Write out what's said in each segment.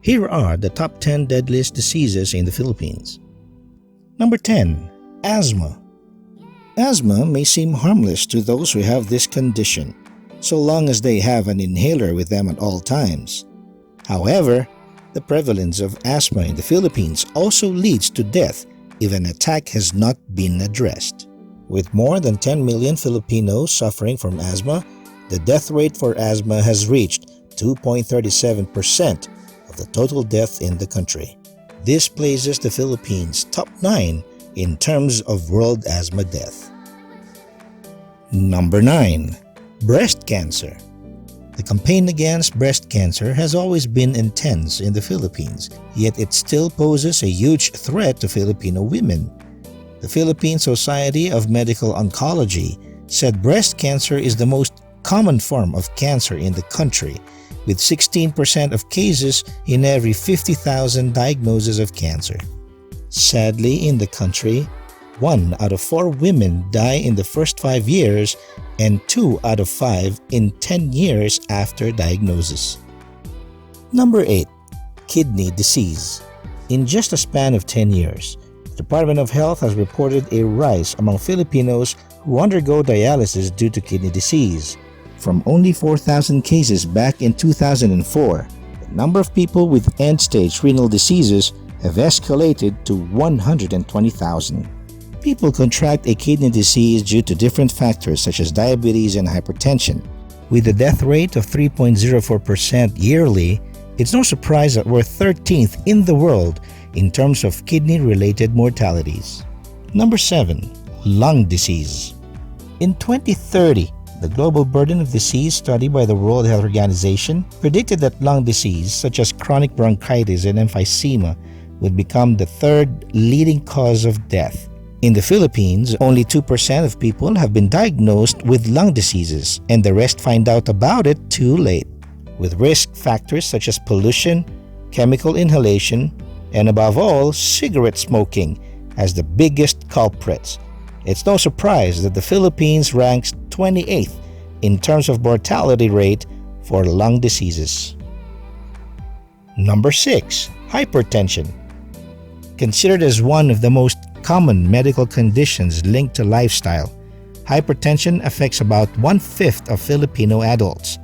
Here are the top 10 deadliest diseases in the Philippines. Number 10. Asthma. Asthma may seem harmless to those who have this condition, so long as they have an inhaler with them at all times. However, the prevalence of asthma in the Philippines also leads to death if an attack has not been addressed. With more than 10 million Filipinos suffering from asthma, the death rate for asthma has reached 2.37% of the total death in the country. This places the Philippines top 9 in terms of world asthma death. Number 9. Breast cancer. The campaign against breast cancer has always been intense in the Philippines, yet it still poses a huge threat to Filipino women. The Philippine Society of Medical Oncology said breast cancer is the most common form of cancer in the country, with 16% of cases in every 50,000 diagnoses of cancer. Sadly, in the country, 1 out of 4 women die in the first 5 years and 2 out of 5 in 10 years after diagnosis. Number 8. Kidney disease. In just a span of 10 years, the Department of Health has reported a rise among Filipinos who undergo dialysis due to kidney disease. From only 4,000 cases back in 2004, the number of people with end-stage renal diseases have escalated to 120,000. People contract a kidney disease due to different factors such as diabetes and hypertension. With a death rate of 3.04% yearly, it's no surprise that we're 13th in the world in terms of kidney-related mortalities. Number 7. Lung disease. In 2030, the Global Burden of Disease study by the World Health Organization predicted that lung disease such as chronic bronchitis and emphysema would become the 3rd leading cause of death. In the Philippines, only 2% of people have been diagnosed with lung diseases, and the rest find out about it too late. With risk factors such as pollution, chemical inhalation, and above all, cigarette smoking as the biggest culprits, it's no surprise that the Philippines ranks 28th in terms of mortality rate for lung diseases. Number 6. Hypertension. Considered as one of the most common medical conditions linked to lifestyle, hypertension affects about 1/5 of Filipino adults.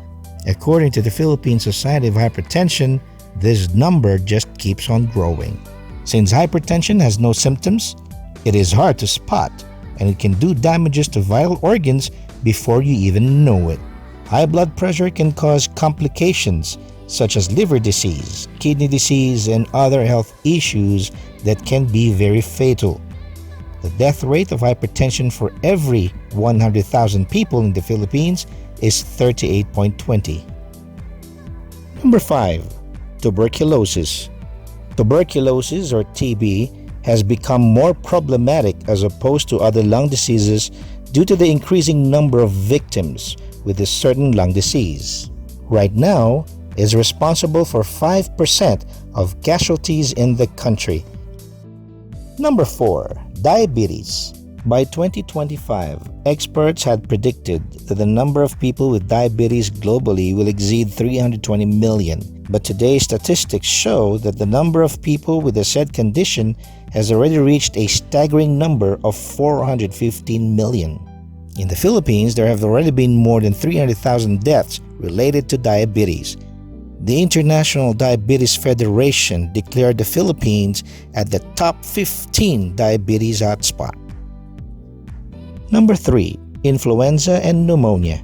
According to the Philippine Society of Hypertension, this number just keeps on growing. Since hypertension has no symptoms, it is hard to spot, and it can do damages to vital organs before you even know it. High blood pressure can cause complications such as liver disease, kidney disease, and other health issues that can be very fatal. The death rate of hypertension for every 100,000 people in the Philippines is 38.20. Number 5. Tuberculosis. Tuberculosis, or TB, has become more problematic as opposed to other lung diseases due to the increasing number of victims with a certain lung disease. Right now, it is responsible for 5% of casualties in the country. Number 4. Diabetes. By 2025, experts had predicted that the number of people with diabetes globally will exceed 320 million. But today's statistics show that the number of people with the said condition has already reached a staggering number of 415 million. In the Philippines, there have already been more than 300,000 deaths related to diabetes. The International Diabetes Federation declared the Philippines at the top 15 diabetes hotspot. Number 3. Influenza and pneumonia.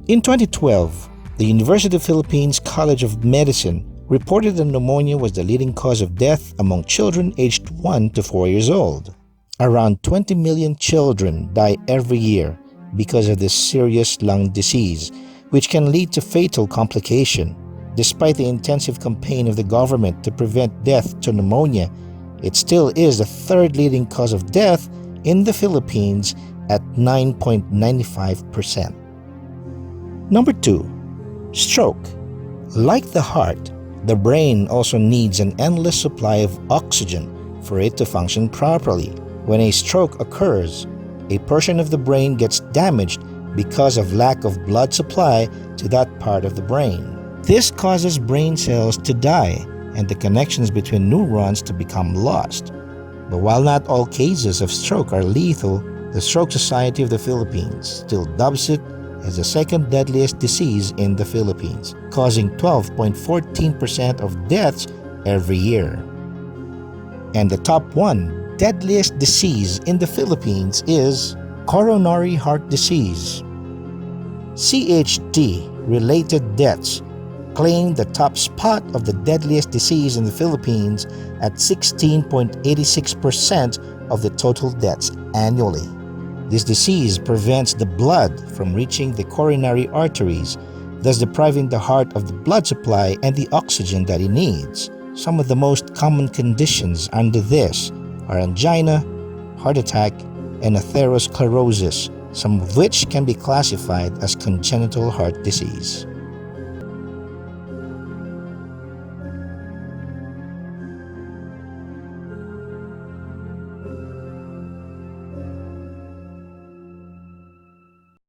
In 2012, the University of Philippines College of Medicine reported that pneumonia was the leading cause of death among children aged 1 to 4 years old. Around 20 million children die every year because of this serious lung disease, which can lead to fatal complication. Despite the intensive campaign of the government to prevent death to pneumonia, it still is the 3rd leading cause of death in the Philippines at 9.95%. Number 2. Stroke. Like the heart, the brain also needs an endless supply of oxygen for it to function properly. When a stroke occurs, a portion of the brain gets damaged because of lack of blood supply to that part of the brain. This causes brain cells to die, and the connections between neurons to become lost. But while not all cases of stroke are lethal, the Stroke Society of the Philippines still dubs it as the second deadliest disease in the Philippines, causing 12.14% of deaths every year. And the top one deadliest disease in the Philippines is coronary heart disease. CHD-related deaths claim the top spot of the deadliest disease in the Philippines at 16.86% of the total deaths annually. This disease prevents the blood from reaching the coronary arteries, thus depriving the heart of the blood supply and the oxygen that it needs. Some of the most common conditions under this are angina, heart attack, and atherosclerosis, some of which can be classified as congenital heart disease.